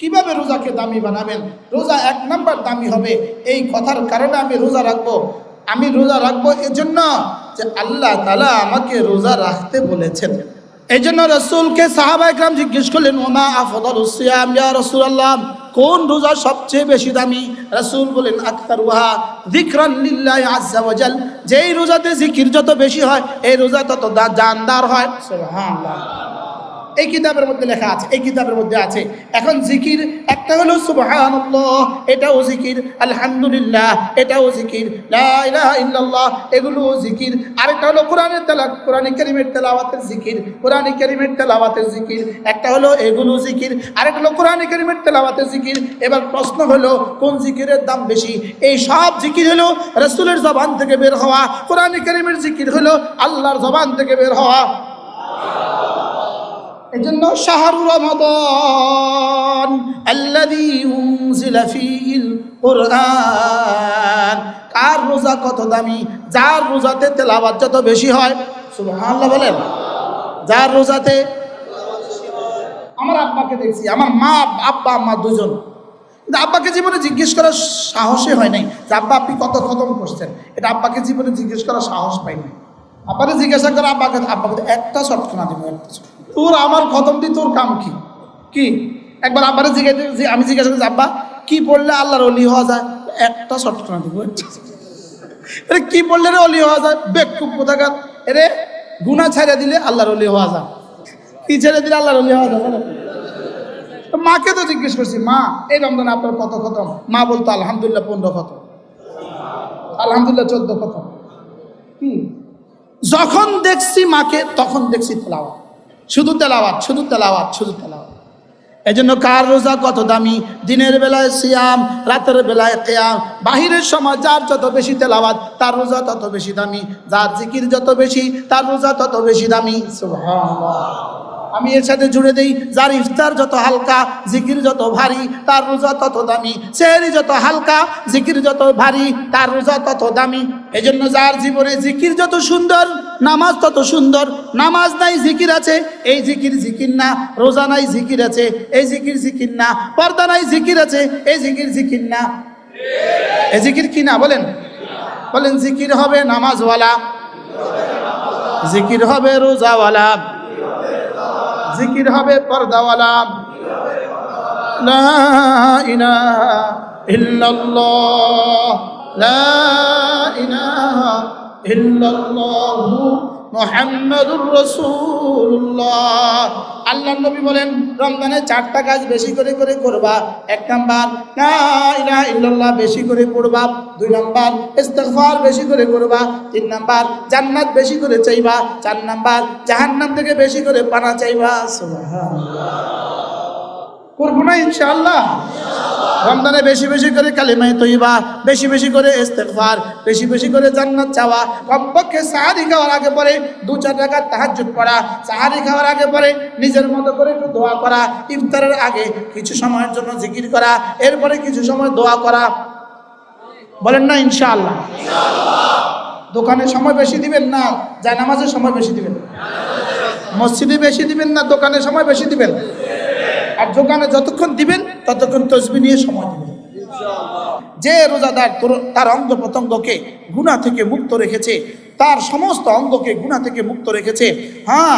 কিভাবে রোজাকে দামি বানাবেন? রোজা 1 নাম্বার দামি হবে এই কথার কারণে আমি রোজা রাখবো। আমি রোজা রাখবো এজন্য যে আল্লাহ তাআলা আমাকে রোজা রাখতে বলেছেন। এই জন্য রাসূলকে সাহাবা একরাম জিজ্ঞেস করলেন, ওমা আফদালুস সিয়াম ইয়া রাসূলুল্লাহ, কোন রোজা সবচেয়ে বেশি দামি? রাসূল বলেন, আকতারুহা যিকরান লিল্লাহি আযজা ওয়া জাল, যেই রোজাতে জিকির যত বেশি হয় এই রোজা তত জানদার হয়। সুবহানাল্লাহ। এই কিতাবের মধ্যে লেখা আছে, এই কিতাবের মধ্যে আছে। এখন জিকির একটা হলো সুবহানাল্লাহ, এটাও জিকির, আলহামদুলিল্লাহ এটাও জিকির, লা ইলাহা ইল্লাল্লাহ এগুলো জিকির। আরেকটা হলো কোরআনের তেলাওয়াত, কোরআনে কারীমের তেলাওয়াতের জিকির, কোরআনে কারীমের তেলাওয়াতের জিকির। একটা হলো এগুলো জিকির, আরেকটা হলো কোরআনে কারীমের তেলাওয়াতের জিকির। এবার প্রশ্ন হলো কোন জিকিরের দাম বেশি? এই সব জিকির হলো রাসূলের জবান থেকে বের হওয়া, কোরআনে কারীমের জিকির হলো আল্লাহর জবান থেকে বের হওয়া। এজন্য শাহরু রমাদান আল্লাযী উনজিলা ফীহিল কুরআন, কার রোজা কত দামি? যার রোজাতে তেলাওয়াত যত বেশি হয়। সুবহানাল্লাহ বলেন। যার রোজাতে, আমার আব্বাকে দেখছি, আমার মা আব্বা আম্মা দুজন, কিন্তু আব্বাকে জীবনে জিজ্ঞেস করার সাহসই হয় নাই যে আব্বা আপনি কত খতম করছেন। এটা আব্বাকে জীবনে জিজ্ঞেস করার সাহস পাইনি। আব্বাকে জিজ্ঞাসা করে, আব্বাকে একটা শর্ত না দিব, একটা শর্ত, তোর আমার খতম দি তোর কাম কি? কি একবার আব্বারে আমি জিজ্ঞাসা করছি, আব্বা কি পড়লে আল্লাহর ওলি হওয়া যায়? একটা শর্ত না দিব। আরে কি পড়লে রে ওলি হওয়া যায়? বেকুব কোথাকার। এরে গুনাহ ছেড়ে দিলে আল্লাহর ওলি হওয়া যায়, কি ছেড়ে দিলে আল্লাহর ওলি হওয়া যায়? মাকে তো জিজ্ঞেস করছি, মা এই রমজানে আপনার কত খতম? মা বলতো আলহামদুলিল্লাহ 15 খতম, আলহামদুলিল্লাহ 14 খতম। কি যখন দেখছি মাকে তখন দেখছি তেলাওয়াত, শুধু তেলাওয়াত, শুধু তেলাওয়াত, শুধু তেলাওয়াত। এই জন্য কার রোজা কত দামি? দিনের বেলায় সিয়াম, রাতের বেলায় কিয়াম। বাহিরের সময় যার যত বেশি তেলাওয়াত তার রোজা তত বেশি দামি, যার জিকির যত বেশি তার রোজা তত বেশি দামি। সুবহানাল্লাহ। আমি এর সাথে জুড়ে দেই, যার ইফতার যত হালকা জিকির যত ভারী তার রোজা তত দামি, সেহরি যত হালকা জিকির যত ভারী তার রোজা তত দামি। এজন্য যার জীবনে জিকির যত সুন্দর নামাজ তত সুন্দর। নামাজ নাই জিকির আছে, এই জিকির জিকির না। রোজা নাই জিকির আছে, এই জিকির জিকির না। পর্দা নাই জিকির আছে, এই জিকির জিকির না। এই জিকির কি না বলেন? বলেন জিকির হবে নামাজওয়ালা, জিকির হবে রোজাওয়ালা, জিকির হবে পর্দাওয়ালা। লা ইলাহা ইল্লাল্লাহ, লা ইলাহা ইল্লাল্লাহু মুহাম্মাদুর রাসূলুল্লাহ। আল্লাহর নবী বলেন রমজানে 4টা কাজ বেশি করে করে করবা। 1 নাম্বার লা ইলাহা ইল্লাল্লাহ বেশি করে পড়বা। 2 নাম্বার ইস্তিগফার বেশি করে করবা। 3 নাম্বার জান্নাত বেশি করে চাইবা। 4 নাম্বার জাহান্নাম থেকে বেশি করে পানা চাইবা। সুবহানাল্লাহ। করব না ইনশাআল্লাহ? রমজানে বেশি বেশি করে কালিমায়ে তয়্যিবা, বেশি বেশি করে ইস্তিগফার, বেশি বেশি করে জান্নাত চাওয়া। কমপক্ষে সাহারি খাওয়ার আগে পরে 2-4 রাকাত তাহাজ্জুদ পড়া। সাহারি খাওয়ার আগে পরে নিজের মতো করে একটু দোয়া করা। ইফতারের আগে কিছু সময়ের জন্য জিকির করা, এরপরে কিছু সময় দোয়া করা। বলেন না ইনশাআল্লাহ? ইনশাআল্লাহ। দোকানে সময় বেশি দিবেন না জায়নামাজের সময় বেশি দিবেন? মসজিদে বেশি দিবেন না দোকানে সময় বেশি দিবেন? আর দোকানে যতক্ষণ দিবেন ততক্ষণ তসবিহ নিয়ে সময় দিবেন। যে রোজাদার তার অঙ্গ প্রত্যঙ্গকে গুনাহ থেকে মুক্ত রেখেছে, তার সমস্ত অঙ্গকে গুনাহ থেকে মুক্ত রেখেছে, হ্যাঁ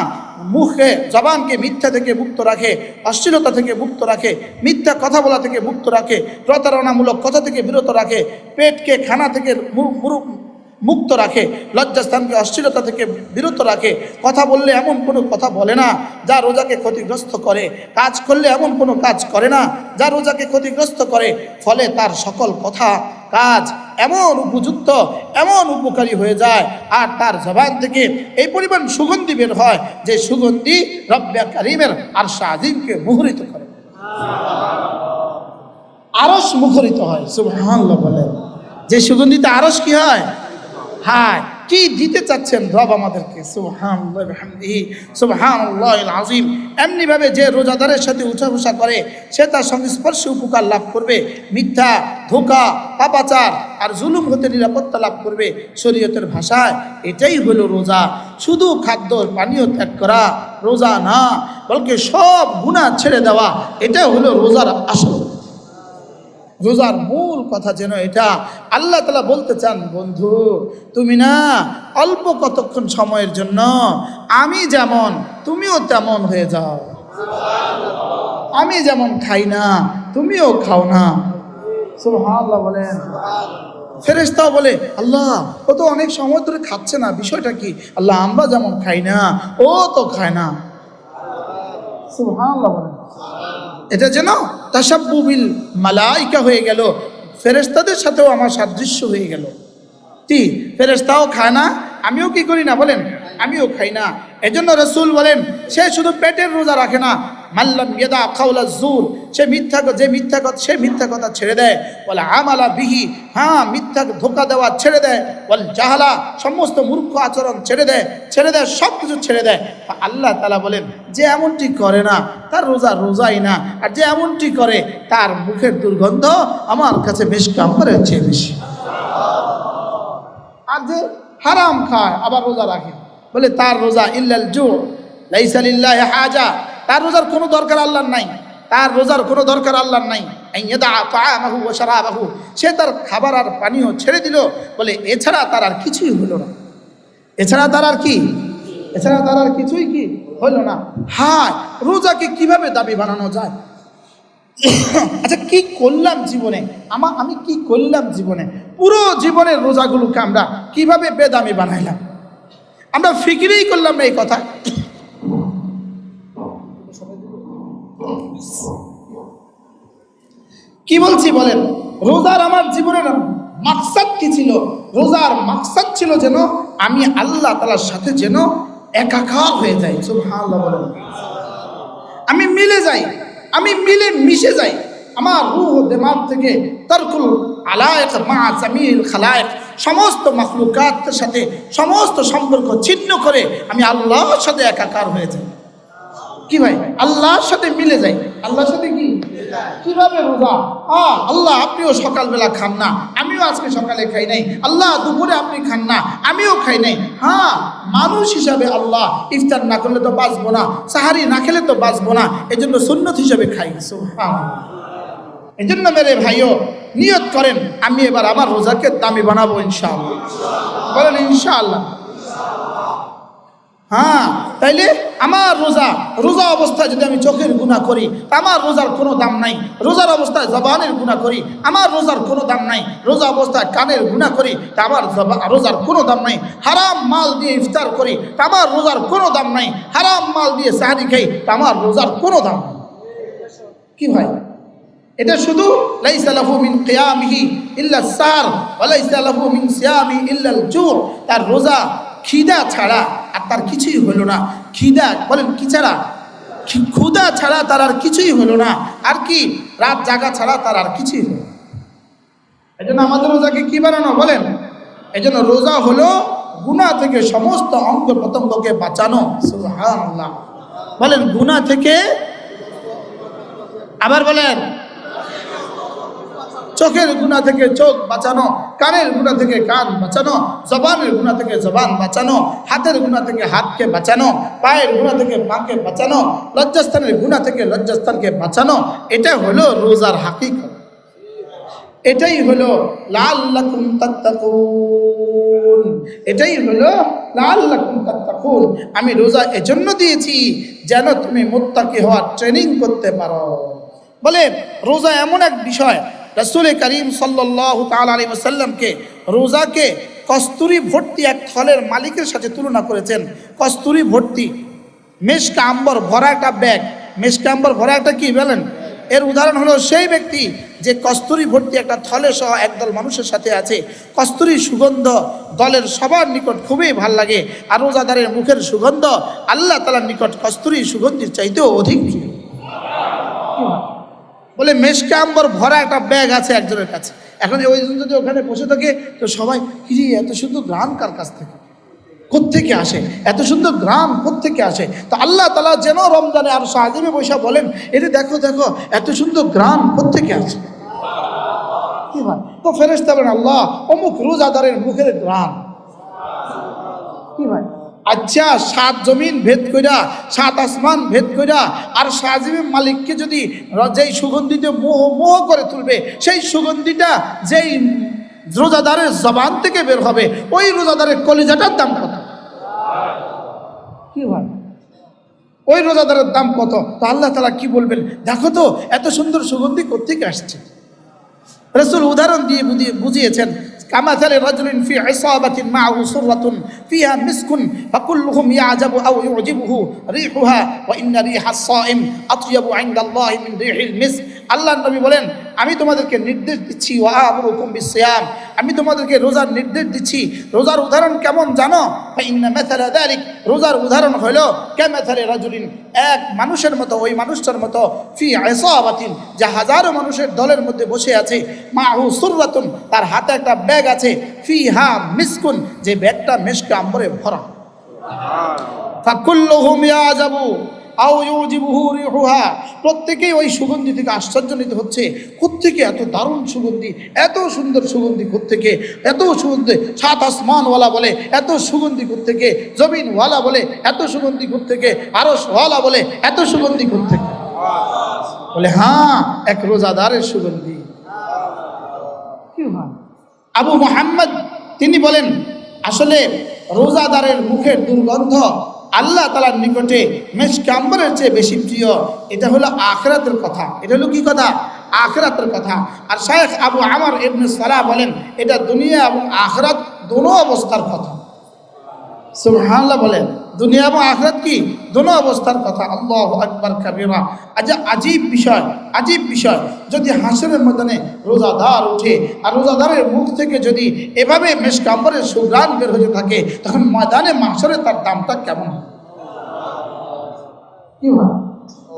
মুখে জবানকে মিথ্যা থেকে মুক্ত রাখে, অশ্লীলতা থেকে মুক্ত রাখে, মিথ্যা কথা বলা থেকে মুক্ত রাখে, প্রতারণামূলক কথা থেকে বিরত রাখে, পেটকে খানা থেকে মুক্ত রাখে, লজ্জাস্থানকে অশ্লীলতা থেকে বিরত রাখে, কথা বললে এমন কোনো কথা বলে না যা রোজাকে ক্ষতিগ্রস্ত করে, কাজ করলে এমন কোনো কাজ করে না যা রোজাকে ক্ষতিগ্রস্ত করে। ফলে তার সকল কথা কাজ এমন উপযুক্ত, এমন উপকারী হয়ে যায়, আর তার জবান থেকে এই পরিমাণ সুগন্ধি বের হয় যে সুগন্ধি রব্বে কারীমের আরশ আজিমকে মুখরিত করে, আরশ মুখরিত হয়। সুবহানাল্লাহ বলেন। যে সুগন্ধিতে আরশ কি হয়? হ্যাঁ, কি দিতে চাচ্ছেন রব আমাদেরকে। সুবহানাল্লাহ বিহামদিহি সুবহানাল্লাহিল আযীম। এমনি ভাবে যে রোজাদারের সাথে উঠাবসা করে সে তার সংস্পর্শে উপকার লাভ করবে, মিথ্যা, ধোঁকা, পাপাচার আর জুলুম হতে নিরাপত্তা লাভ করবে। শরীয়তের ভাষায় এটাই হলো রোজা। শুধু খাদ্য পানীয় ত্যাগ করা রোজা না, বলকে সব গুনাহ ছেড়ে দেওয়া, এটা হলো রোজার আসল, রোজার মূল কথা যেন এটা। আল্লাহ তাআলা বলতে চান, বন্ধু তুমি না অল্প কতক্ষণ সময়ের জন্য আমি যেমন তুমিও তেমন হয়ে যাও। আমি যেমন খাই না তুমিও খাও না। সুবহানাল্লাহ বলেন। ফেরেশতাও বলে, আল্লাহ ও তো অনেক সময় ধরে খাচ্ছে না, বিষয়টা কি? আল্লাহ আমরা যেমন খাই না ও তো খায় না। সুবহানাল্লাহ বলেন। এটা যেন তাশাব্বু বিল মালাইকা হয়ে গেল, ফেরেশতাদের সাথেও আমার সাদৃশ্য হয়ে গেল। কি ফেরেশতাও খায় না, আমিও কি করি না বলেন, আমিও খাই না। এজন্য রাসূল বলেন, সে শুধু পেটের রোজা রাখে না, মাল্লাম ইয়াদা কাওলা যুর, সে মিথ্যা কথা ছেড়ে দেয়, বলে আমালা বিহি, হ্যাঁ মিথ্যা ধোঁকা দেওয়া ছেড়ে দেয়, বল জাহালা সমস্ত মূর্খ আচরণ ছেড়ে দেয়, সব কিছু ছেড়ে দেয়। আল্লাহ তাআলা বলেন, যে এমনটি করে না তার রোজা রোজাই না, আর যে এমনটি করে তার মুখের দুর্গন্ধ আমার কাছে মিশক আম্বরের চেয়ে বেশি। আর যে হারাম খায় আবার রোজা রাখে, বলে তার রোজা ইল্লাল জু লাইসা লিল্লাহি হাজা, তার রোজার কোনো দরকার আল্লাহর নাই, তার রোজার কোনো দরকার আল্লাহর নাই। আইয়াদা তাআমাহু ওয়া শারাবাহু, সে তার খাবার আর পানীয় ছেড়ে দিল, বলে এছাড়া তার আর কিছুই হলো না, এছাড়া তার আর কিছুই কি হলো না। হ্যাঁ, রোজাকে কিভাবে দাবি বানানো যায়? আচ্ছা কি করলাম জীবনে, আমি কি করলাম জীবনে? পুরো জীবনের রোজাগুলোকে আমরা কিভাবে বেদামি বানাইলাম? আমরা ফিকিরই করলাম না এই কথা। কি বলছি বলেন? রোজার আমার জীবনের মাকসাদ কি ছিল? রোজার মাকসাদ ছিল যেন আমি আল্লাহ তাআলার সাথে যেন একাকার হয়ে যাই। সুবহানাল্লাহ বলেন। আমি মিলে যাই, আমি মিলে মিশে যাই, আমার রূহ ও দিমাগ থেকে তারকুল আলায়েক মা জামিল খালায়েক, সমস্ত মাখলুকাতের সাথে সমস্ত সম্পর্ক ছিন্ন করে আমি আল্লাহর সাথে একাকার হয়ে যাই। কি ভাই? আল্লাহর সাথে মিলে যাই। আল্লাহর সাথে কি কিভাবে রোজা? আল্লাহ আপনিও সকালবেলা খান না, আমিও আজকে সকালে খাই নাই। আল্লাহ দুপুরে আপনি খান না, আমিও খাই নাই। হ্যাঁ, মানুষ হিসাবে আল্লাহ ইফতার না করলে তো বাঁচবো না, সাহারি না খেলে তো বাঁচবো না, এই জন্য সুন্নত হিসাবে খাই। এই জন্য মেরে ভাইও নিয়ত করেন, আমি এবার আমার রোজাকে দামি বানাবো ইনশাআল্লাহ। বলেন ইনশাআল্লাহ। হ্যাঁ, তাইলে আমার রোজা অবস্থায় যদি আমি চোখের গুনাহ করি তা আমার রোজার কোনো দাম নাই। রোজার অবস্থায় জবানের গুনাহ করি আমার রোজার কোনো দাম নাই। রোজা অবস্থায় কানের গুনাহ করি তা আমার রোজার কোনো দাম নাই। হারাম মাল দিয়ে ইফতার করি তা আমার রোজার কোনো দাম নাই। হারাম মাল দিয়ে সাহারি খাই তা আমার রোজার কোনো দাম নাই। কি ভাই? এটা শুধু লাইসা লাহু মিন কিয়ামিহি ইল্লা সার ওয়া লাইসা লাহু মিন সিয়ামি ইল্লা আল জু', তার রোজা খিদা ছাড়া আর তার কিছুই হলো না। খিদা বলেন কি ছাড়া? ক্ষুধা ছাড়া তার আর কিছুই হলো না। আর কি? রাত জাগা ছাড়া তার আর কিছুই হলো না। এই জন্য আমাদের রোজাকে কি বানানো বলেন? এই জন্য রোজা হলো গুনাহ থেকে সমস্ত অঙ্গ প্রত্যঙ্গকে বাঁচানো। সুবহানাল্লাহ বলেন। গুনাহ থেকে, আবার বলেন, চোখের গুনাহ থেকে চোখ বাঁচানো, কানের গুনাহ থেকে কান বাঁচানো, জবানের গুনাহ থেকে জবান বাঁচানো, হাতের গুনাহ থেকে হাতকে বাঁচানো, পায়ের গুনাহ থেকে পাকে বাঁচানো, লজ্জাস্থানের গুনাহ থেকে লজ্জাস্থানকে বাঁচানো। এটা হলো রোজার হাকিকত। এটাই হলো লাআল্লাকুম তাত্তাকুন। এটাই হলো লাআল্লাকুম তাত্তাকুন। আমি রোজা এজন্য দিয়েছি যেন তুমি মুত্তাকি হওয়ার ট্রেনিং করতে পারো। বলে রোজা এমন এক বিষয়, রাসূল করিম সাল্লাল্লাহু তাআলা আলাইহি ওয়াসাল্লামকে রোজাকে কস্তুরী ভর্তি এক থলের মালিকের সাথে তুলনা করেছেন। কস্তুরী ভর্তি মেশক আম্বর ভরা একটা ব্যাগ, মেশক আম্বর ভরা একটা কি বলেন? এর উদাহরণ হলো সেই ব্যক্তি যে কস্তুরী ভর্তি একটা থলে সহ একদল মানুষের সাথে আছে। কস্তুরী সুগন্ধ দলের সবার নিকট খুবই ভাল লাগে, আর রোজাদারের মুখের সুগন্ধ আল্লাহ তাআলার নিকট কস্তুরী সুগন্ধির চাইতেও অধিক প্রিয়। বলে মেশকে আম্বর ভরা একটা ব্যাগ আছে একজনের কাছে। এখন ওই জন যদি ওখানে বসে থাকে তো সবাই কি এত সুন্দর গ্রাম কার কাছ থেকে, কোত্থেকে আসে এত সুন্দর গ্রাম, কোত্থেকে আসে? তো আল্লাহ তাআলা যেন রমজানে আর সাজিমে বৈশা বলেন, এটা দেখো দেখো এত সুন্দর গ্রাম কোত্থেকে আসে। কি ভাই? তো ফেরেশতা বলেন, আল্লাহ অমুক রোজাদারের মুখের গ্রাম। কি ভাই? আচ্ছা, 7 জমিন ভেদ কইরা, 7 আসমান ভেদ কইরা আর শাহজিমের মালিককে যদি যেই সুগন্ধিতে মোহ করে তুলবে, সেই সুগন্ধিটা যেই রোজাদারের জবান থেকে বের হবে, ওই রোজাদারের কলিজাটার দাম কত? কি ভাই, ওই রোজাদারের দাম কত? তো আল্লাহ তাআলা কি বলবেন? দেখো তো এত সুন্দর সুগন্ধি কোত্থেকে আসছে। রাসূল উদাহরণ দিয়ে বুঝিয়েছেন, কামাথালি রাজুলিন ফি ইসাবাতিন মা'হু সুররাতুন ফিহা মিসকুন ফাকুল্লুহুম ইয়াজাবু আও ইউজিবুহু রিহুহা ওয়া ইন্না রিহাস সাইম আতয়াবু ইনদাল্লাহি মিন রিহিল মিস্ক। আল্লাহর নবী বলেন, আমি তোমাদেরকে নির্দেশ দিচ্ছি, ওয়া আমরুকুম বিসিয়াম, আমি তোমাদেরকে রোজার নির্দেশ দিচ্ছি। রোজার উদাহরণ কেমন জানো? ফা ইন্না মাসালা যালিক, রোজার উদাহরণ হলো কামাথালি রাজুলিন, এক মানুষের মতো, ওই মানুষটার মতো, ফি ইসাবাতিন, যে হাজারো মানুষের দলের মধ্যে বসে আছে, মা'হু সুররাতুন, তার হাতে একটা ব্যাগ আছে, ফিহা মিসকুন, যে ব্যাগটা মিশকে আম্বরে ভরা, ফাকুল্লুহুম ইয়াজাবু আও ইউজিবুহু রিহুহা, প্রত্যেকেই ওই সুগন্ধি থেকে আশ্চর্যান্বিত হচ্ছে, কোত্থেকে এত দারুণ সুগন্ধি, এত সুন্দর সুগন্ধি কোত্থেকে, এত সুগন্ধি, 7 আসমানওয়ালা বলে এত সুগন্ধি কোত্থেকে, জমিনওয়ালা বলে এত সুগন্ধি কোত্থেকে, আরশওয়ালা বলে এত সুগন্ধি কোত্থেকে? বলে হ্যাঁ, এক রোজাদারের সুগন্ধি। কি হয়? আবু মুহাম্মদ তিনি বলেন, আসলে রোজাদারের মুখের দুর্গন্ধ আল্লাহ তাআলার নিকটে মিশকে আম্বরের চেয়ে বেশি প্রিয়। এটা হলো আখিরাতের কথা। এটা হলো কি কথা? আখিরাতের কথা। আর শাইখ আবু আমর ইবনে সালাহ বলেন, এটা দুনিয়া এবং আখিরাত দোনো অবস্থার কথা। সুবহানাল্লাহ বলেন, দুনিয়া এবং আখিরাত কি দোনো অবস্থার কথা। আল্লাহু আকবার কাবীরা। আজ আজীব বিষয়, আজীব বিষয়, যদি হাসরের ময়দানে রোজাদার ওঠে আর রোজাদারের মুখ থেকে যদি এভাবে মিশকে আম্বরের সুঘ্রাণ বের হতে থাকে, তখন ময়দানে মাহশরে তার দামটা কেমন হবে? কি হয়?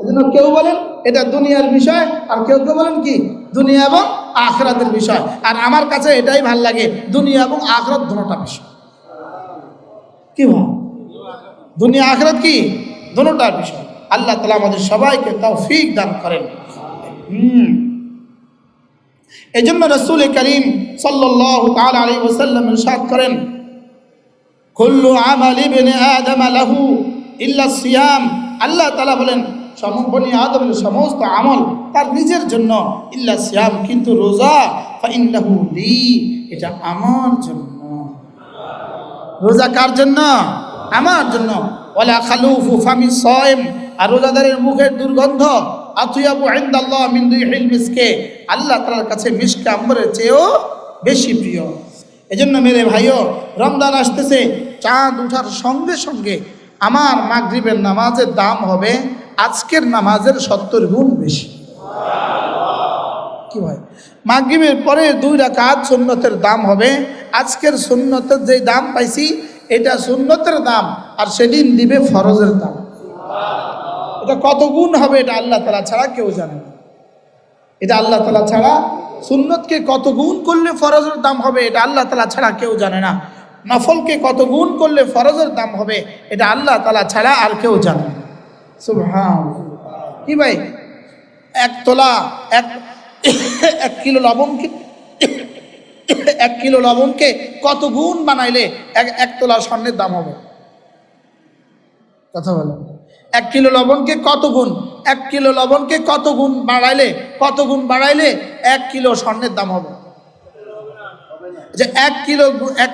এজন্য কেউ বলেন এটা দুনিয়ার বিষয়, আর কেউ কেউ বলেন কি দুনিয়া এবং আখিরাতের বিষয়। আর আমার কাছে এটাই ভাল লাগে, দুনিয়া এবং আখিরাত দুটোটা বিষয়। কি হয়? দুনিয়া আখিরাত কি দুটোটা বিষয়। আল্লাহ তাআলা আমাদের সবাইকে তৌফিক দান করেন। এজন্য রাসূল করিম সাল্লাল্লাহু তাআলা আলাইহি ওয়াসাল্লাম ইরশাদ করেন, কুল্লু আমালি ইবনে আদম লাহু ইল্লা সিয়াম। আল্লাহ তাআলা বলেন, বনি আদমের সমস্ত আমল তার নিজের জন্য, ইল্লা সিয়াম, কিন্তু রোজা ফা ইন্নাহু লি, এটা আমার জন্য। রোজা কার জন্য? আমার জন্য। ওয়ালা খালুফু ফামিস সাইম, আর রোজাদারের মুখের দুর্গন্ধ আতয়াবু ইনদাল্লাহ মিন রিহিল মিসকে, আল্লাহ তাআলার কাছে মিশকে আম্বরের চেয়েও বেশি প্রিয়। এজন্য মেরে ভাইও, রমজান আসতেছে, চাঁদ ওঠার সঙ্গে সঙ্গে আমার মাগরিবের নামাজের দাম হবে আজকের নামাজের 70 গুণ বেশি। কি ভাই? মাগরিবের পরে 2 রাকাত সুন্নতের দাম হবে আজকের সুন্নতের যে দাম পাইছি, এটা সুন্নতের দাম, আর সেদিন দিবে ফরজের দাম। এটা কত গুণ হবে এটা আল্লাহ তাআলা ছাড়া কেউ জানে না। এটা আল্লাহ তাআলা ছাড়া, সুন্নতকে কত গুণ করলে ফরজের দাম হবে এটা আল্লাহ তাআলা ছাড়া কেউ জানে না। নফলকে কত গুণ করলে ফরজের দাম হবে এটা আল্লাহ তাআলা ছাড়া আর কেউ জানে না। সুবহানাল্লাহ। কি ভাই, 1 তোলা 1 কিলো লবণকে 1 কিলো লবণকে কত গুণ বানাইলে 1 তোলা স্বর্ণের দাম হবে? কথা বলো। 1 কিলো লবণকে কত গুণ, 1 কিলো লবণকে কত গুণ বাড়াইলে, 1 কিলো স্বর্ণের দাম হবে? যে 1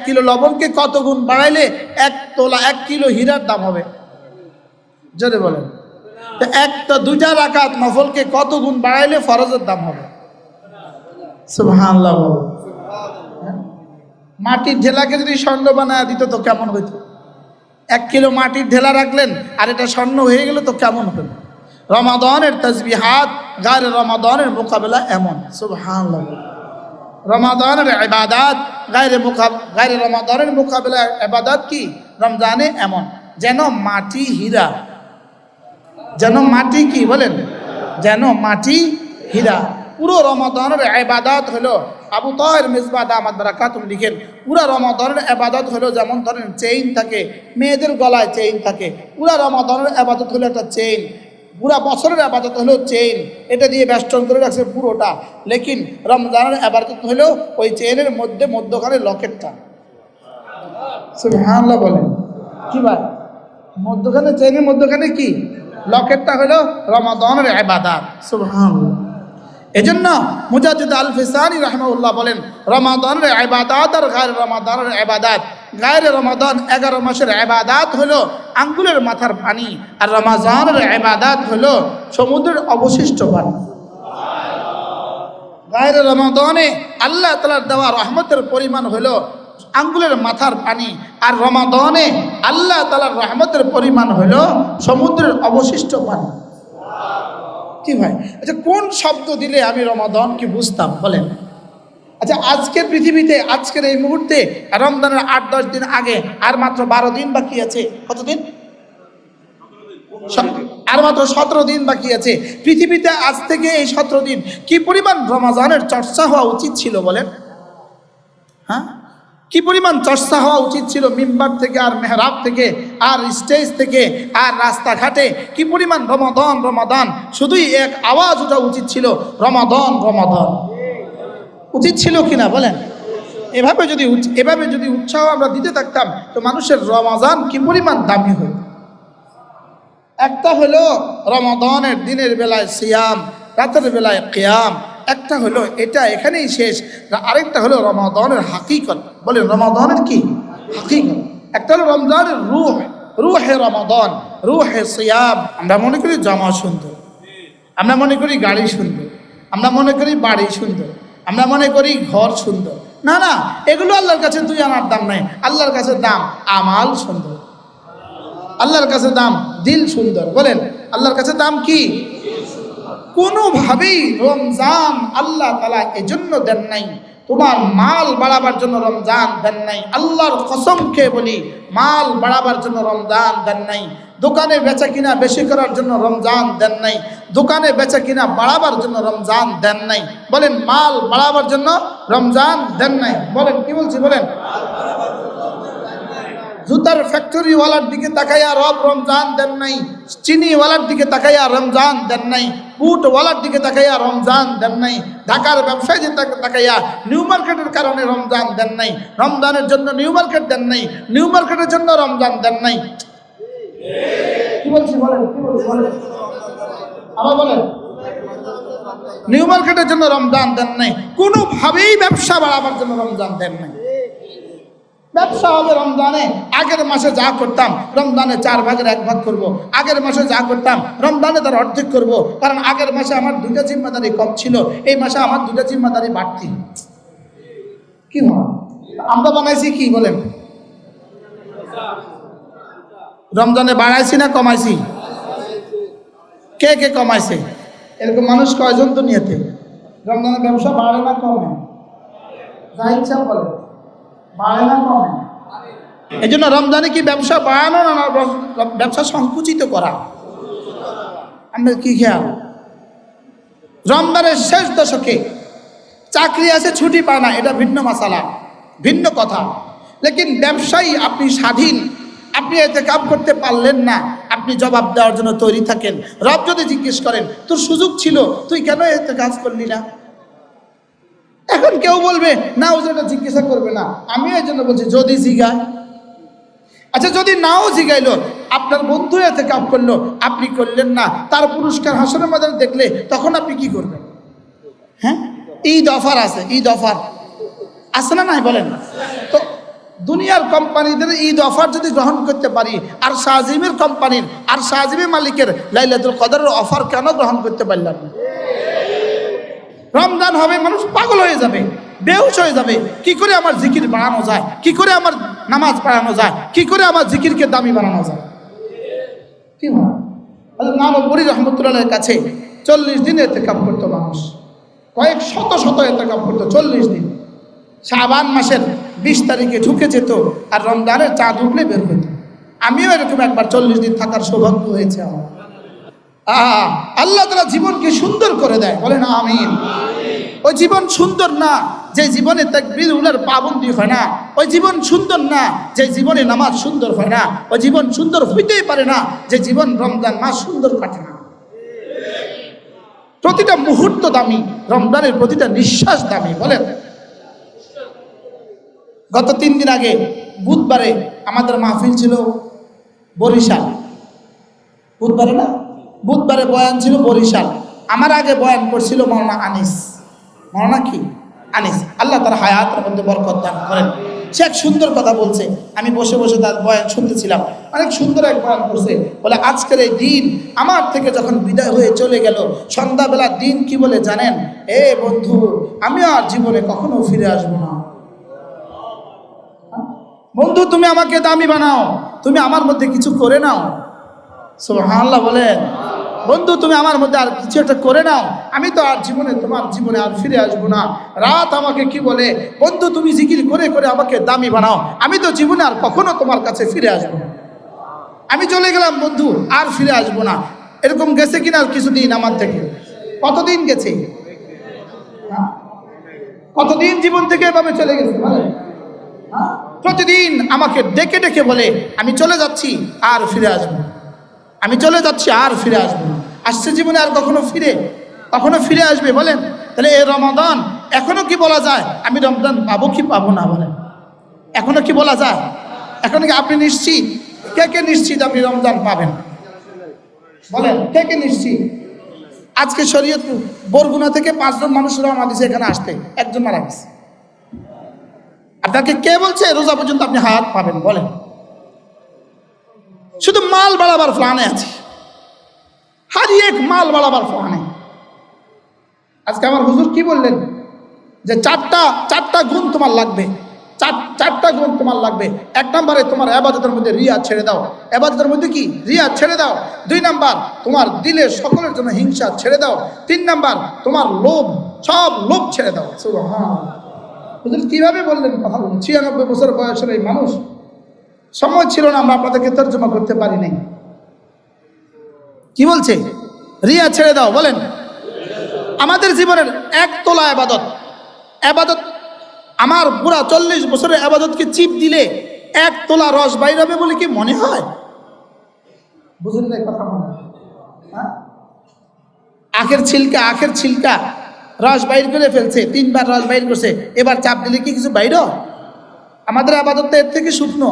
কিলো লবণকে কত গুণ বাড়াইলে 1 তোলা 1 কিলো হীরার দাম হবে? জোরে বলেন। 2টা রাকাত নফলকে কত গুণ বাড়াইলে ফরজের দাম হবে? সুবহানাল্লাহ। মাটির ঢেলাকে যদি স্বর্ণ বানায় দিত তো কেমন হইত? 1 কিলো মাটির ঢেলা রাখলেন আর এটা স্বর্ণ হয়ে গেল তো কেমন হলো? রমাদানের তাসবিহাত গায়রে রমাদানের মোকাবেলা এমন। সুবহানাল্লাহ। রমাদানের ইবাদত গায়রে রমাদানের মোকাবেলা ইবাদত কি রমজানে এমন, যেন মাটি হীরা, যেন মাটি কি বলেন, যেন মাটি হীরা। পুরো রমাদানের ইবাদত হলো, আবু তাহের মিসবাহ দামাত বারাকাতুহু লিখেন, পুরো রমাদানের ইবাদত হলো যেমন ধরেন চেইন থাকে, মেয়েদের গলায় চেইন থাকে, পুরো রমাদানের ইবাদত হলো একটা চেইন, পুরা বছরের ইবাদত হলো চেইন, এটা দিয়ে বেষ্টন করে রাখছে পুরোটা। লেকিন রমজানের ইবাদত হলো ওই চেইনের মধ্যখানে লকেটটা। সুবহানাল্লাহ বলেন। কি ভাই? মধ্যখানে চেনের মধ্যখানে কি লকেটটা হলো রমাদানের ইবাদত। সুবহানাল্লাহ। এজন্য মুজাদ্দিদ আল ফিসানি রাহিমাহুল্লাহ বলেন, রমাদানের ইবাদত আর গায়রে রমাদানের ইবাদত, গায়রে রমাদান 11 মাসের ইবাদত হলো আঙ্গুলের মাথার পানি, আর রমাদানের ইবাদত হলো সমুদ্রের অবশিষ্ট পানি। গায়রে রমাদানে আল্লাহ তাআলার দেওয়া রহমতের পরিমাণ হলো আঙ্গুলের মাথার পানি, আর রমাদানে আল্লাহ তাআলার রহমতের পরিমাণ হলো সমুদ্রের অবশিষ্ট পানি। কি ভাই? আচ্ছা, কোন শব্দ দিলে আমি রমাদান কি বুঝতাম বলেন? আচ্ছা, আজকের পৃথিবীতে, আজকের এই মুহূর্তে রমজানের 8-10 দিন আগে আর মাত্র 12 দিন বাকি আছে। কতদিন? আর মাত্র 17 দিন বাকি আছে। পৃথিবীতে আজ থেকে এই 17 দিন কি পরিমাণ রমজানের চর্চা হওয়া উচিত ছিল বলেন? হ্যাঁ, কি পরিমাণ চর্চা হওয়া উচিত ছিল মিম্বার থেকে, আর মেহরাব থেকে, আর স্টেজ থেকে, আর রাস্তাঘাটে কি পরিমাণ রমাদান রমাদান শুধুই এক আওয়াজ ওঠা উচিত ছিল, রমাদান রমাদান। উচিত ছিল কিনা বলেন? এভাবে যদি উৎসাহ আমরা দিতে থাকতাম তো মানুষের রমাদান কি পরিমাণ দামি হতো। একটা হলো রমাদানের দিনের বেলায় সিয়াম, রাতের বেলায় কিয়াম। একটা হলো এটা এখানেই শেষ, আরেকটা হলো রমাদানের হাকিকত। বলেন রমাদানের কি হাকিকত? একটা হলো রমজানের রুহে রমাদান, রুহে সিয়াম। আমরা মনে করি জামা সুন্দর, আমরা মনে করি গাড়ি সুন্দর, আমরা মনে করি বাড়ি সুন্দর, আমরা মনে করি ঘর সুন্দর। না না, এগুলো আল্লাহর কাছে 2 আনার দাম নাই। আল্লাহর কাছে দাম আমাল সুন্দর, আল্লাহর কাছে দাম দিল সুন্দর। বলেন আল্লাহর কাছে দাম কি? কোনোভাবেই রমজান আল্লাহ তাআলা এজন্য দেন নাই তোমার মাল বাড়াবার জন্য রমজান দেন নাই। আল্লাহর কসম খেয়ে বলি, মাল বাড়াবার জন্য রমজান দেন নাই। দোকানে বেচা কিনা বেশি করার জন্য রমজান দেন নাই। দোকানে বেচা কিনা বাড়াবার জন্য রমজান দেন নাই। বলেন মাল বাড়াবার জন্য রমজান দেন নাই। বলেন কি বলছি বলেন? জুতার ফ্যাক্টরিওয়ালার দিকে তাকাইয়া রমজান দেন নাই। চিনিওয়ালার দিকে তাকাইয়া রমজান দেন নাই। বুটওয়ালার দিকে তাকাইয়া রমজান দেন নাই। ঢাকার ব্যবসায়ী তাকাইয়া নিউ মার্কেটের কারণে রমজান দেন নাই। রমজানের জন্য নিউ মার্কেট দেন নাই, নিউ মার্কেটের জন্য রমজান দেন নাই। কি বলছি বলেন? কি বলছি বলেন? আবার বলেন। নিউ মার্কেটের জন্য রমজান দেন নাই। কোনোভাবেই ব্যবসা বাড়াবার জন্য রমজান দেন নাই। ব্যবসা হবে রমজানে, আগের মাসে যা করতাম রমজানে 4 ভাগের 1 ভাগ করব। আগের মাসে যা করতাম রমজানে তার অর্ধেক করব, কারণ আগের মাসে আমার 2টা জিম্মাদারি কম ছিল, এই মাসে আমার 2টা জিম্মাদারি বাড়তি। কি হয়? আমরা বানাইছি কি বলেন? রমজানে বাড়াইছি না কমাইছি? কে কে কমাইছে? এরকম মানুষ কয়জন দুনিয়াতে? রমজানে ব্যবসা বাড়ে না কমে? যা ইচ্ছা বলে, বাড়ে না কমে? এই জন্য রমজানে কি ব্যবসা বাড়ানো না ব্যবসা সংকুচিত করা? আমরা কি খেয়াল? রমজানের শেষ দশকে চাকরি আছে, ছুটি পায় না, এটা ভিন্ন মাসালা, ভিন্ন কথা। লেকিন ব্যবসায়ী আপনি স্বাধীন, আপনি এতে কাজ করতে পারলেন না, আপনি জবাব দেওয়ার জন্য তৈরি থাকেন। রব যদি জিজ্ঞেস করেন তোর সুযোগ ছিল, তুই কেন এতে কাজ করলি না? এখন কেউ বলবে না, ও যেটা জিজ্ঞাসা করবে না। আমি এই জন্য বলছি যদি জিগায়, আচ্ছা যদি নাও জিগাইলো, আপনার বন্ধু এতে কাজ করলো, আপনি করলেন না, তার পুরস্কার হাসরের ময়দানে দেখলে তখন আপনি কি করবেন? হ্যাঁ, ঈদ অফার আছে, ঈদ অফার আছে না নাই বলেন? তো দুনিয়ার কোম্পানিদের ঈদ অফার যদি গ্রহণ করতে পারি, আর শাহজিমের কোম্পানির আর শাহজিমের মালিকের লাইলাতুল কদরের অফার কেন গ্রহণ করতে পারলাম না? রমজান হবে, মানুষ পাগল হয়ে যাবে, বেহুশ হয়ে যাবে। কি করে আমার জিকির বাড়ানো যায়, কি করে আমার নামাজ পড়ানো যায়, কি করে আমার জিকিরকে দামি বানানো যায়? কি হয়? নানপুরি রহমতুল্লাহের কাছে 40 দিন ইতিকাফ করতো মানুষ, কয়েক শত শত ইতিকাফ করতো 40 দিন। শাবান মাসের 20 তারিখে ঢুকে যেত, আর রমজানের চাঁদ উঠলে বের হইত। আমিও এরকম একবার 40 দিন থাকার সৌভাগ্য হয়েছে আমার। আল্লাহ তাআলা জীবনকে সুন্দর করে দেয়, বলেন আমিন। ওই জীবন সুন্দর না যে জীবনে তাকবীর উলার পাবন্দি হয় না, ওই জীবন সুন্দর না যে জীবনে নামাজ সুন্দর হয় না, ওই জীবন সুন্দর হইতেই পারে না যে জীবন রমজান মাস সুন্দর কাটে না। প্রতিটা মুহূর্ত দামি, রমজানের প্রতিটা নিঃশ্বাস দামি। বলেন গত 3 দিন আগে বুধবারে আমাদের মাহফিল ছিল বরিশাল, বুধবারে না, বুধবারে বয়ান ছিল বরিশাল। আমার আগে বয়ান করছিল মৌলানা আনিস। মৌলানা কি? আনিস। আল্লাহ তার হায়াতের মধ্যে বরকত দান করেন। সে এক সুন্দর কথা বলছে, আমি বসে বসে তার বয়ান শুনতেছিলাম। অনেক সুন্দর এক বয়ান করছে। বলে আজকের এই দিন আমার থেকে যখন বিদায় হয়ে চলে গেল, সন্ধ্যাবেলার দিন কি বলে জানেন? এ বন্ধু, আমি আর জীবনে কখনো ফিরে আসবো না। বন্ধু, তুমি আমাকে দামি বানাও, তুমি আমার মধ্যে কিছু করে নাও। সুবহানাল্লাহ বলেন। বন্ধু, তুমি আমার মধ্যে আর কিছু একটা করে নাও, আমি তো আর জীবনে তোমার জীবনে আর ফিরে আসবো না। রাত আমাকে কি বলে, বন্ধু তুমি জিকির করে করে আমাকে দামি বানাও, আমি তো জীবনে আর কখনো তোমার কাছে ফিরে আসবো না। আমি চলে গেলাম বন্ধু, আর ফিরে আসবো না। এরকম গেছে কিনা কিছুদিন আমার থেকে? কতদিন গেছে? কতদিন জীবন থেকে এভাবে চলে গেছে বলেন? প্রতিদিন আমাকে ডেকে ডেকে বলে আমি চলে যাচ্ছি আর ফিরে আসবো, আমি চলে যাচ্ছি আর ফিরে আসবো না। আসছে জীবনে আর কখনো ফিরে আসবে বলেন? তাহলে এই রমাদান এখনো কি বলা যায় আমি রমজান পাবো কি পাবো না? বলেন, এখনো কি বলা যায়? এখনো কি আপনি নিশ্চিত? কে কে নিশ্চিত আপনি রমজান পাবেন? বলেন, কে কে নিশ্চিত? আজকে শরীয়তপুর বরগুনা থেকে 5 জন মানুষ রওনা দিয়েছে এখানে আসতে, একজন মারা গেছে। আপনাকে কে বলছে রোজা পর্যন্ত আপনি হায়াত পাবেন? বলেন। শুধু মাল বাড়াবার প্ল্যানে আছে, হর এক মাল বাড়াবার প্ল্যানে। আজকে আমার হুজুর কি বললেন যে চারটা গুণ তোমার লাগবে, চারটা গুণ তোমার লাগবে। 1 নম্বরে তোমার ইবাদতের মধ্যে রিয়া ছেড়ে দাও। ইবাদতের মধ্যে কি? রিয়া ছেড়ে দাও। 2 নম্বর তোমার দিলের সকলের জন্য হিংসা ছেড়ে দাও। 3 নম্বর তোমার লোভ, সব লোভ ছেড়ে দাও। সুবহানাল্লাহ। হুজুর কিভাবে বললেন কথা? 96 বছর বয়সের এই মানুষ, সময় ছিল না, আমরা আপনাদেরকে তর্জমা করতে পারি নাই। কি বলছে? রিয়া ছেড়ে দাও। বলেন, আমাদের জীবনের 1 তোলা ইবাদত, আমার পুরা 40 বছরের ইবাদতকে চিপ দিলে 1 তোলা রস বাইর হবে বলে কি মনে হয়? বুঝলেন না কথা? মনে হয় আখের ছিলকা রস বাইর করে ফেলছে, 3 বার রস বাইর করছে, এবার চাপ দিলে কি কিছু বাইর? আমাদের ইবাদত এর থেকে শুকনো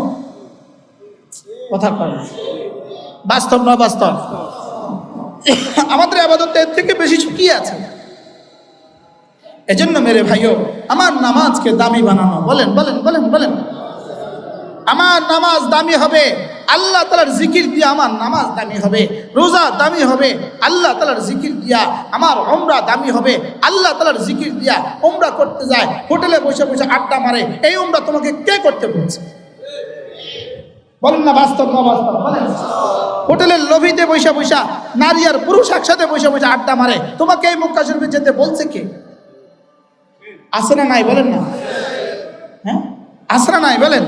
কথা কয়, বাস্তব না বাস্তব? আমাদের ইবাদত এর থেকে বেশি শুকিয়ে আছে। এজন্য মেরে ভাইও, আমার নামাজকে দামি বানানো। বলেন বলেন বলেন বলেন, আমার নামাজ দামি হবে আল্লাহ তাআলার জিকির দিয়া, আমার নামাজ দামি হবে। রোজা দামি হবে আল্লাহ তাআলার জিকির দিয়া। আমার উমরা দামি হবে আল্লাহ তাআলার জিকির দিয়া। উমরা করতে যায়, হোটেলে বসে বসে আড্ডা মারে, এই উমরা তোমাকে কে করতে বলছে? বলেন না বাস্তব না বাস্তব? বলেন। হোটেলের লবিতে বসে বসে নারী আর পুরুষ একসাথে বসে বসে আড্ডা মারে, তোমাকে এই মক্কা শরীফে যেতে বলছে কে? আছে না নাই? বলেন না। হ্যাঁ, আছে না নাই? বলেন।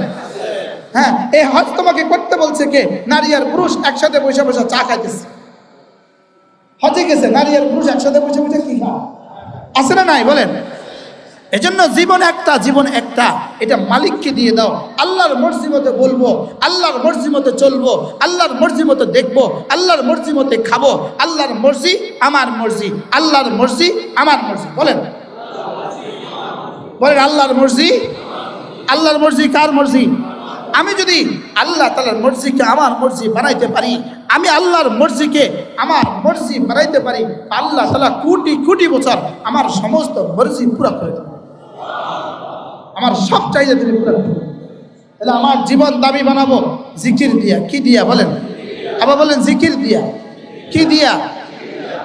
হ্যাঁ, এই হজ তোমাকে করতে বলছে কে? নারী আর পুরুষ একসাথে বসে বসে চা খাইতেছে। হজে গেছে, নারী আর পুরুষ একসাথে বসে বসে কি খায়? আছে না নাই? বলেন। এজন্য জীবন একটা, এটা মালিককে দিয়ে দাও। আল্লাহর মর্জি মতো বলবো, আল্লাহর মর্জি মতো চলবো, আল্লাহর মর্জি মতো দেখবো, আল্লাহর মর্জি মতো খাবো। আল্লাহর মর্জি আমার মর্জি, আল্লাহর মর্জি আমার মর্জি। বলেন বলেন, আল্লাহর মর্জি। আল্লাহর মর্জি কার মর্জি? আমি যদি আল্লাহ তাআলার মর্জিকে আমার মর্জি বানাইতে পারি, আমি আল্লাহর মর্জিকে আমার মর্জি বানাইতে পারি, আল্লাহ তাআলা কোটি কোটি বছর আমার সমস্ত মর্জি পুরা করে দেবেন। আমার সব চাইতে তিনি পুরা করে দেবেন। তাহলে আমার জীবন দামি বানাবো জিকির দিয়া। কি দিয়া? বলেন। আবার বলেন, জিকির দিয়া। কি দিয়া?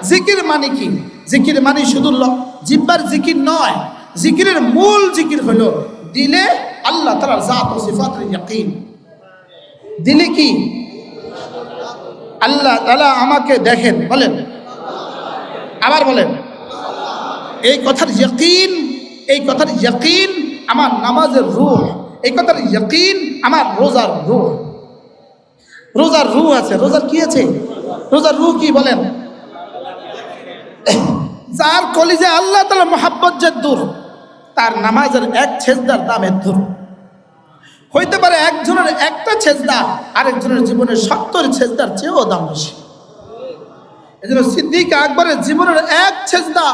জিকির মানে কি? জিকির মানে শুধু জিহ্বার জিকির নয়, জিকিরের মূল জিকির হলো দিলে আল্লাহ তাআলার জাত ও সিফাতের ইয়াকিন। দিলে কি? আল্লাহ তাআলা আমাকে দেখেন। বলেন, আবার বলেন। এই কথার ইয়াকিন আমার নামাজের রূহ, এই কথার ইয়াকিন আমার রোজার রূহ। রোজার রূহ আছে। রোজার কি আছে? রোজার রূহ কি? বলেন। যার কলিজে আল্লাহ তাআলা মুহাব্বত যে দূর, তার নামাজের 1 সেজদার দাম এত দূর। হইতে পারে একজনের একটা সেজদা আরেকজনের জীবনের 70 সেজদার চেয়েও দাম বেশি। এজন্য সিদ্দিক আকবরের জীবনের 1 সেজদা,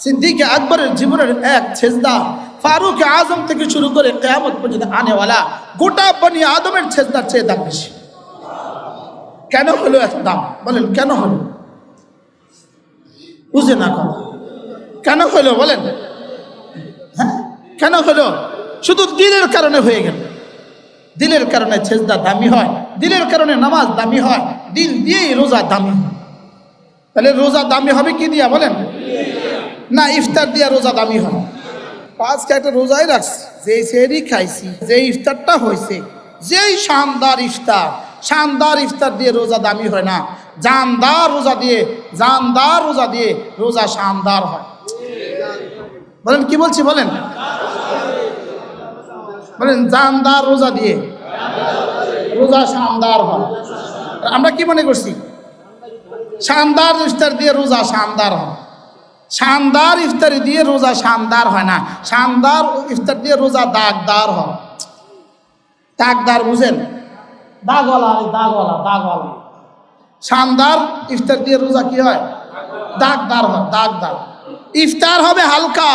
সিদ্দিক আকবরের জীবনের 1 সেজদা ফারুক আজম থেকে শুরু করে কিয়ামত পর্যন্ত আনেওয়ালা গোটা বনি আদমের সেজদার চেয়ে দাম বেশি। কেন হলো এত দাম? বলেন কেন হলো? বুঝে না কথা। কেন হলো বলেন? হ্যাঁ, কেন হলো? শুধু দিলের কারণে হয়ে গেল। দিলের কারণে সেজদা দামি হয়, দিলের কারণে নামাজ দামি হয়, দিল দিয়েই রোজা দামি হয়। তাহলে রোজা দামি হবে কি দিয়া বলেন? না ইফতার দিয়া রোজা দামি হয়? আজকে একটা রোজাই রাখছি, যেই সেহরি খাইছি, যেই ইফতারটা হয়েছে, যেই শানদার ইফতার, শানদার ইফতার দিয়ে রোজা দামি হয় না। জানদার রোজা দিয়ে, জানদার রোজা দিয়ে রোজা শানদার হয়। বলেন কি বলছি বলেন? বলেন জানদার রোজা দিয়ে রোজা শানদার হয়। আমরা কি মনে করছি? শানদার ইফতার দিয়ে রোজা শানদার হয়। শানদার ইফতারি দিয়ে রোজা শানদার হয় না, শানদার ইফতার দিয়ে রোজা দাগদার হয়। দাগদার বুঝেন? দাগওয়ালা, দাগওয়ালা, দাগওয়ালা। শানদার ইফতার দিয়ে রোজা কি হয়? দাগদার হয়, দাগদার। ইফতার হবে হালকা,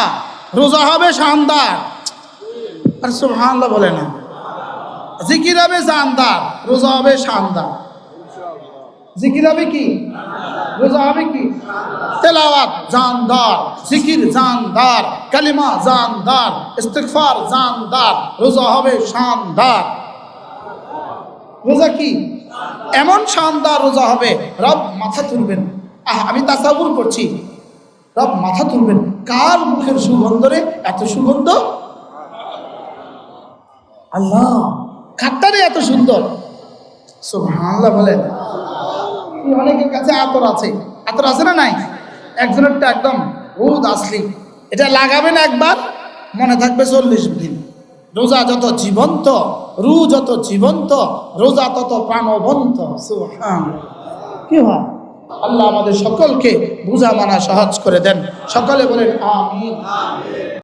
রোজা হবে শানদার। আর সুবহানাল্লাহ বলে না। জিকির হবে জানদার, রোজা হবে শানদার। জিকির হবে কি? রোজা হবে কি? তেলাওয়াত জানদার, জিকির জানদার, কালিমা জানদার, ইস্তিগফার জানদার, রোজা হবে শানদার। রোজা কি এমন শানদার রোজা হবে, রব মাথা তুলবেন। আমি তাসাউর করছি, রব মাথা তুলবেন, কার মুখের সুগন্ধ রে এত সুগন্ধ? আল্লাহ, খাট্টারে এত সুন্দর। সুবহানাল্লাহ বলেন। অনেকের কাছে আতর আছে, আতর আছে না নাই? একজনেরটা একদম রোদ আসলি, এটা লাগাবেন একবার, মনে থাকবে 40 দিন। রোজা যত জীবন্ত, রু যত জীবন্ত, রোজা তত প্রাণবন্ত। সুবহানাল্লাহ। কি হয়? আল্লাহ আমাদের সকলকে বুঝা মানা সহজ করে দেন। সকলে বলেন আমিন।